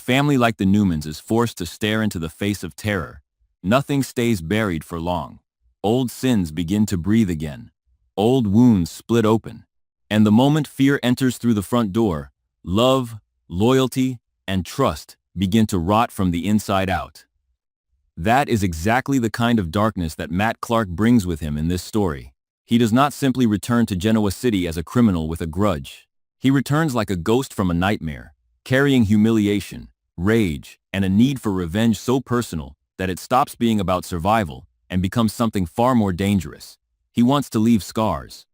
family like the Newmans is forced to stare into the face of terror. Nothing stays buried for long. Old sins begin to breathe again. Old wounds split open. And the moment fear enters through the front door, love, loyalty, and trust begin to rot from the inside out. That is exactly the kind of darkness that Matt Clark brings with him in this story. He does not simply return to Genoa City as a criminal with a grudge. He returns like a ghost from a nightmare, carrying humiliation, rage, and a need for revenge so personal that it stops being about survival and becomes something far more dangerous. He wants to leave scars.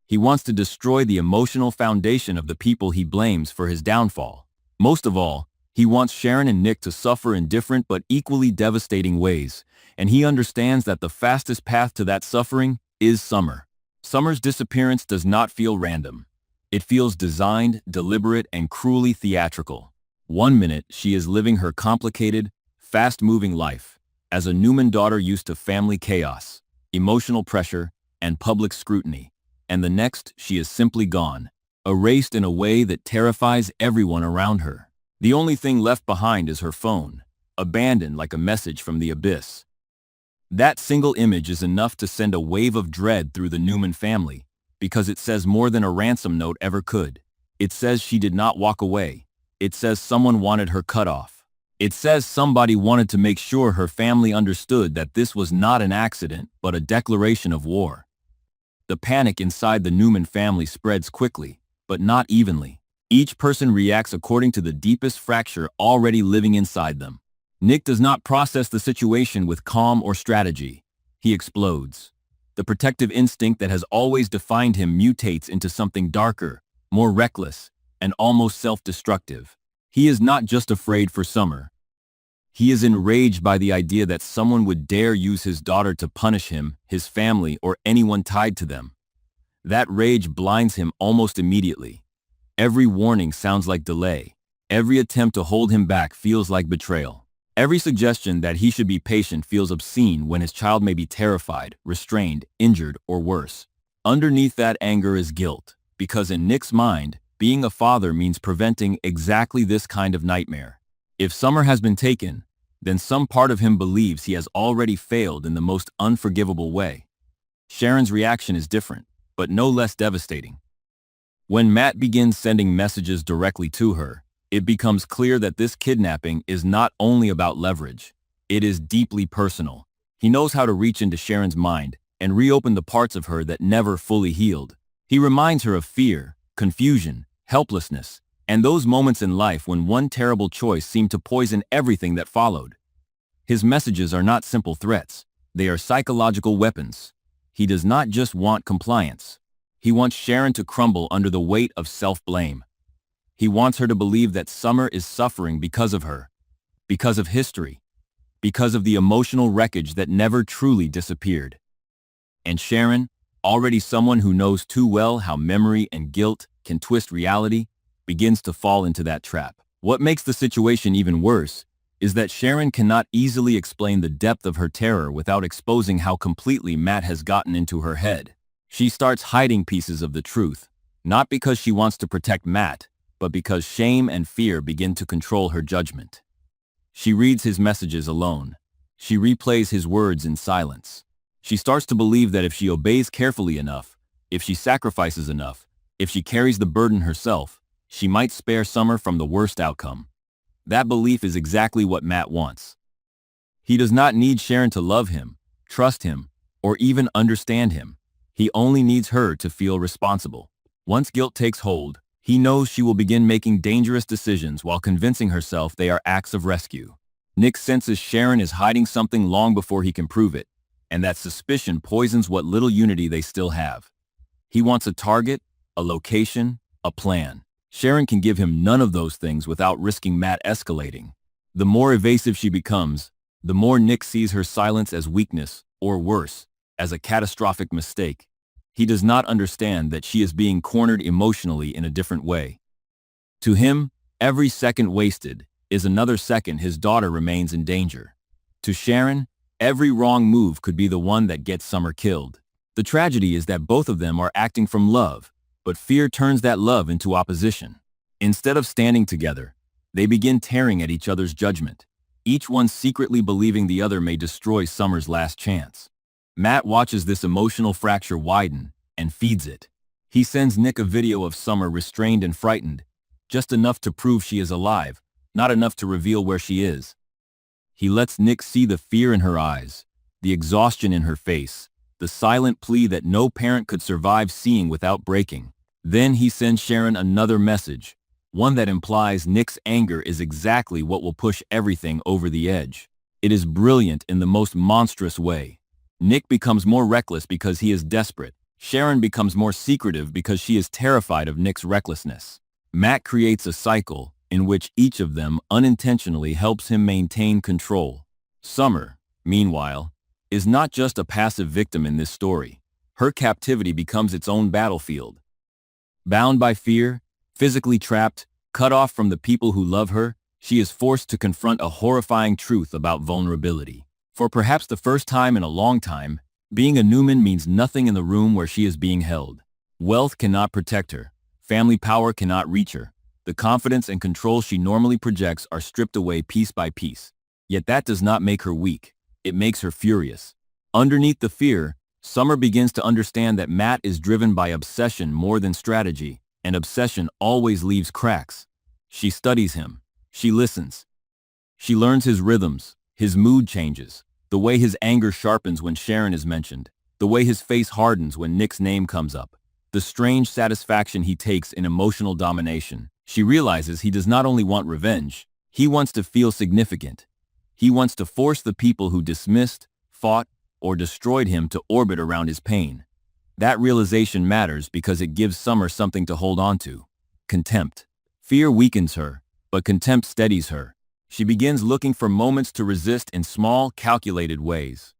He wants to destroy the emotional foundation of the people he blames for his downfall. Most of all, he wants Sharon and Nick to suffer in different but equally devastating ways, and he understands that the fastest path to that suffering is Summer. Summer's disappearance does not feel random. It feels designed, deliberate, and cruelly theatrical. One minute, she is living her complicated, fast-moving life, as a Newman daughter used to family chaos, emotional pressure, and public scrutiny. And the next, she is simply gone, erased in a way that terrifies everyone around her. The only thing left behind is her phone, abandoned like a message from the abyss. That single image is enough to send a wave of dread through the Newman family, because it says more than a ransom note ever could. It says she did not walk away. It says someone wanted her cut off. It says somebody wanted to make sure her family understood that this was not an accident, but a declaration of war. The panic inside the Newman family spreads quickly, but not evenly. Each person reacts according to the deepest fracture already living inside them. Nick does not process the situation with calm or strategy. He explodes. The protective instinct that has always defined him mutates into something darker, more reckless, and almost self-destructive. He is not just afraid for Summer. He is enraged by the idea that someone would dare use his daughter to punish him, his family, or anyone tied to them. That rage blinds him almost immediately. Every warning sounds like delay. Every attempt to hold him back feels like betrayal. Every suggestion that he should be patient feels obscene when his child may be terrified, restrained, injured, or worse. Underneath that anger is guilt, because in Nick's mind, being a father means preventing exactly this kind of nightmare. If Summer has been taken, then some part of him believes he has already failed in the most unforgivable way. Sharon's reaction is different, but no less devastating. When Matt begins sending messages directly to her, it becomes clear that this kidnapping is not only about leverage. It is deeply personal. He knows how to reach into Sharon's mind and reopen the parts of her that never fully healed. He reminds her of fear, confusion, helplessness, and those moments in life when one terrible choice seemed to poison everything that followed. His messages are not simple threats. They are psychological weapons. He does not just want compliance. He wants Sharon to crumble under the weight of self-blame. He wants her to believe that Summer is suffering because of her, because of history, because of the emotional wreckage that never truly disappeared. And Sharon, already someone who knows too well how memory and guilt can twist reality, begins to fall into that trap. What makes the situation even worse is that Sharon cannot easily explain the depth of her terror without exposing how completely Matt has gotten into her head. She starts hiding pieces of the truth, not because she wants to protect Matt, but because shame and fear begin to control her judgment. She reads his messages alone. She replays his words in silence. She starts to believe that if she obeys carefully enough, if she sacrifices enough, if she carries the burden herself, she might spare Summer from the worst outcome. That belief is exactly what Matt wants. He does not need Sharon to love him, trust him, or even understand him. He only needs her to feel responsible. Once guilt takes hold, he knows she will begin making dangerous decisions while convincing herself they are acts of rescue. Nick senses Sharon is hiding something long before he can prove it, and that suspicion poisons what little unity they still have. He wants a target, a location, a plan. Sharon can give him none of those things without risking Matt escalating. The more evasive she becomes, the more Nick sees her silence as weakness, or worse, as a catastrophic mistake. He does not understand that she is being cornered emotionally in a different way. To him, every second wasted is another second his daughter remains in danger. To Sharon, every wrong move could be the one that gets Summer killed. The tragedy is that both of them are acting from love, but fear turns that love into opposition. Instead of standing together, They begin tearing at each other's judgment, each one secretly believing the other may destroy Summer's last chance. Matt watches this emotional fracture widen and feeds it. He sends Nick a video of Summer restrained and frightened, just enough to prove she is alive, not enough to reveal where she is. He lets Nick see the fear in her eyes, the exhaustion in her face, the silent plea that no parent could survive seeing without breaking. Then he sends Sharon another message, one that implies Nick's anger is exactly what will push everything over the edge. It is brilliant in the most monstrous way. Nick becomes more reckless because he is desperate. Sharon becomes more secretive because she is terrified of Nick's recklessness. Matt creates a cycle in which each of them unintentionally helps him maintain control. Summer, meanwhile, is not just a passive victim in this story. Her captivity becomes its own battlefield. Bound by fear, physically trapped, cut off from the people who love her, she is forced to confront a horrifying truth about vulnerability. For perhaps the first time in a long time, being a Newman means nothing in the room where she is being held. Wealth cannot protect her. Family power cannot reach her. The confidence and control she normally projects are stripped away piece by piece. Yet that does not make her weak. It makes her furious. Underneath the fear, Summer begins to understand that Matt is driven by obsession more than strategy, and obsession always leaves cracks. She studies him. She listens. She learns his rhythms, his mood changes, the way his anger sharpens when Sharon is mentioned, the way his face hardens when Nick's name comes up, the strange satisfaction he takes in emotional domination. She realizes he does not only want revenge, he wants to feel significant. He wants to force the people who dismissed, fought, or destroyed him to orbit around his pain. That realization matters because it gives Summer something to hold on to. Contempt. Fear weakens her, but contempt steadies her. She begins looking for moments to resist in small, calculated ways.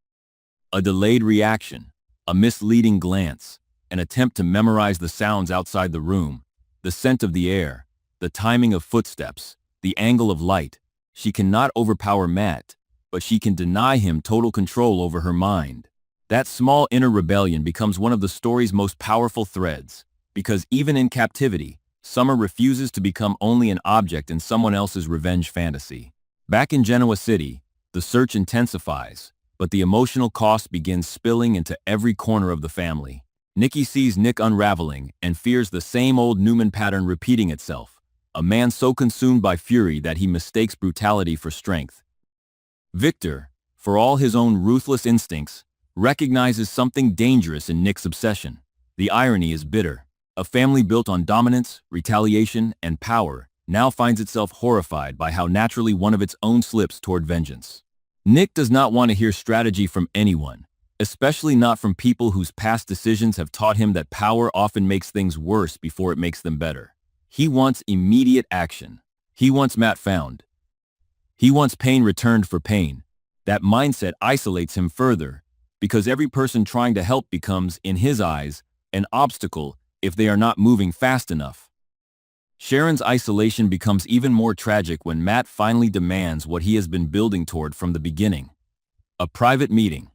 A delayed reaction, a misleading glance, an attempt to memorize the sounds outside the room, the scent of the air, the timing of footsteps, the angle of light. She cannot overpower Matt, but she can deny him total control over her mind. That small inner rebellion becomes one of the story's most powerful threads, because even in captivity, Summer refuses to become only an object in someone else's revenge fantasy. Back in Genoa City, the search intensifies, but the emotional cost begins spilling into every corner of the family. Nikki sees Nick unraveling and fears the same old Newman pattern repeating itself, a man so consumed by fury that he mistakes brutality for strength. Victor, for all his own ruthless instincts, recognizes something dangerous in Nick's obsession. The irony is bitter. A family built on dominance, retaliation, and power now finds itself horrified by how naturally one of its own slips toward vengeance. Nick does not want to hear strategy from anyone, especially not from people whose past decisions have taught him that power often makes things worse before it makes them better. He wants immediate action. He wants Matt found. He wants pain returned for pain. That mindset isolates him further, because every person trying to help becomes, in his eyes, an obstacle if they are not moving fast enough. Sharon's isolation becomes even more tragic when Matt finally demands what he has been building toward from the beginning. A private meeting.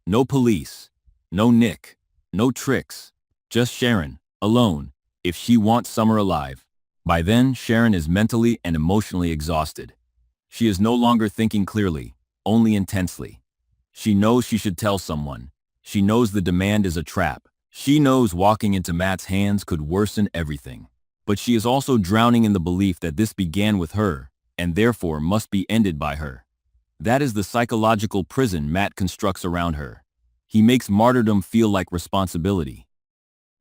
No police. No Nick. No tricks. Just Sharon, alone, if she wants Summer alive. By then, Sharon is mentally and emotionally exhausted. She is no longer thinking clearly, only intensely. She knows she should tell someone. She knows the demand is a trap. She knows walking into Matt's hands could worsen everything. But she is also drowning in the belief that this began with her, and therefore must be ended by her. That is the psychological prison Matt constructs around her. He makes martyrdom feel like responsibility.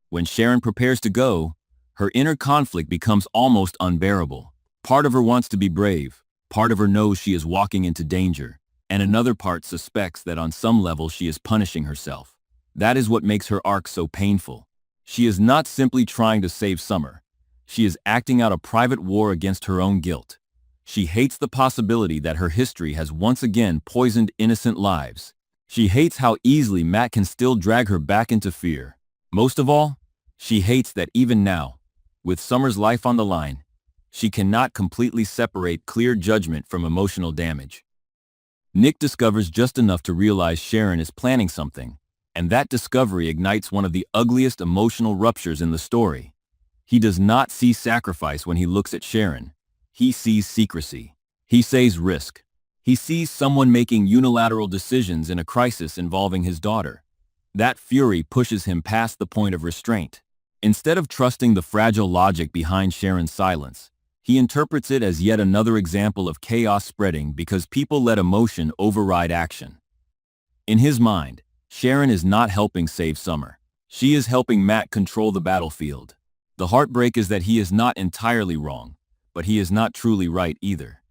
When Sharon prepares to go, her inner conflict becomes almost unbearable. Part of her wants to be brave. Part of her knows she is walking into danger, and another part suspects that on some level she is punishing herself. That is what makes her arc so painful. She is not simply trying to save Summer. She is acting out a private war against her own guilt. She hates the possibility that her history has once again poisoned innocent lives. She hates how easily Matt can still drag her back into fear. Most of all, she hates that even now, with Summer's life on the line, she cannot completely separate clear judgment from emotional damage. Nick discovers just enough to realize Sharon is planning something, and that discovery ignites one of the ugliest emotional ruptures in the story. He does not see sacrifice when he looks at Sharon. He sees secrecy. He sees risk. He sees someone making unilateral decisions in a crisis involving his daughter. That fury pushes him past the point of restraint. Instead of trusting the fragile logic behind Sharon's silence, he interprets it as yet another example of chaos spreading because people let emotion override action. In his mind, Sharon is not helping save Summer. She is helping Matt control the battlefield. The heartbreak is that he is not entirely wrong, but he is not truly right either.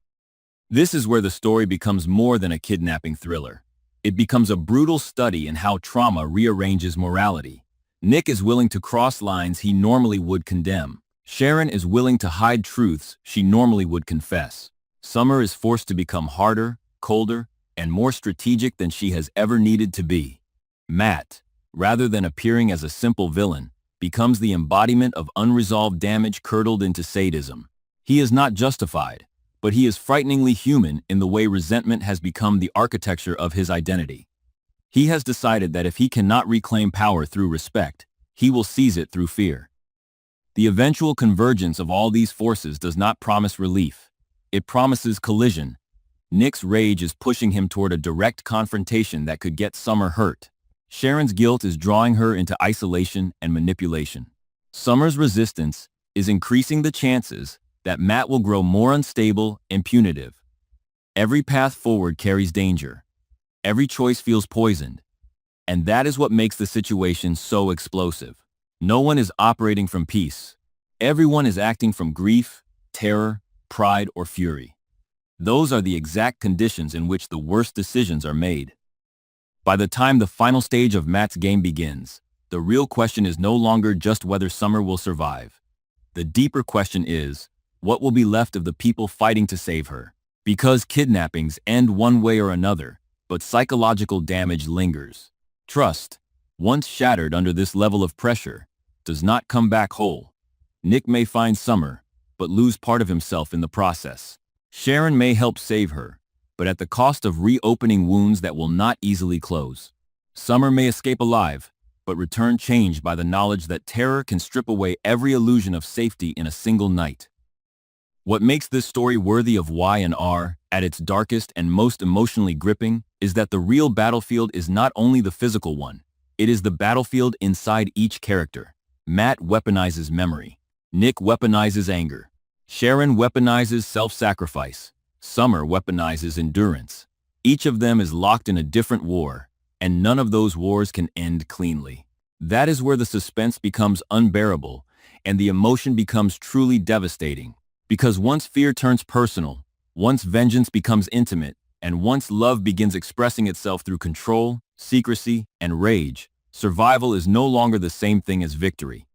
This is where the story becomes more than a kidnapping thriller. It becomes a brutal study in how trauma rearranges morality. Nick is willing to cross lines he normally would condemn. Sharon is willing to hide truths she normally would confess. Summer is forced to become harder, colder, and more strategic than she has ever needed to be. Matt, rather than appearing as a simple villain, becomes the embodiment of unresolved damage curdled into sadism. He is not justified, but he is frighteningly human in the way resentment has become the architecture of his identity. He has decided that if he cannot reclaim power through respect, he will seize it through fear. The eventual convergence of all these forces does not promise relief. It promises collision. Nick's rage is pushing him toward a direct confrontation that could get Summer hurt. Sharon's guilt is drawing her into isolation and manipulation. Summer's resistance is increasing the chances that Matt will grow more unstable and punitive. Every path forward carries danger. Every choice feels poisoned. And that is what makes the situation so explosive. No one is operating from peace. Everyone is acting from grief, terror, pride, or fury. Those are the exact conditions in which the worst decisions are made. By the time the final stage of Matt's game begins, the real question is no longer just whether Summer will survive. The deeper question is, what will be left of the people fighting to save her? Because kidnappings end one way or another, but psychological damage lingers. Trust, once shattered under this level of pressure, does not come back whole. Nick may find Summer, but lose part of himself in the process. Sharon may help save her, but at the cost of reopening wounds that will not easily close. Summer may escape alive, but return changed by the knowledge that terror can strip away every illusion of safety in a single night. What makes this story worthy of Y&R, at its darkest and most emotionally gripping, is that the real battlefield is not only the physical one, it is the battlefield inside each character. Matt weaponizes memory. Nick weaponizes anger. Sharon weaponizes self-sacrifice. Summer weaponizes endurance. Each of them is locked in a different war, and none of those wars can end cleanly. That is where the suspense becomes unbearable, and the emotion becomes truly devastating. Because once fear turns personal, once vengeance becomes intimate, and once love begins expressing itself through control, secrecy, and rage, survival is no longer the same thing as victory.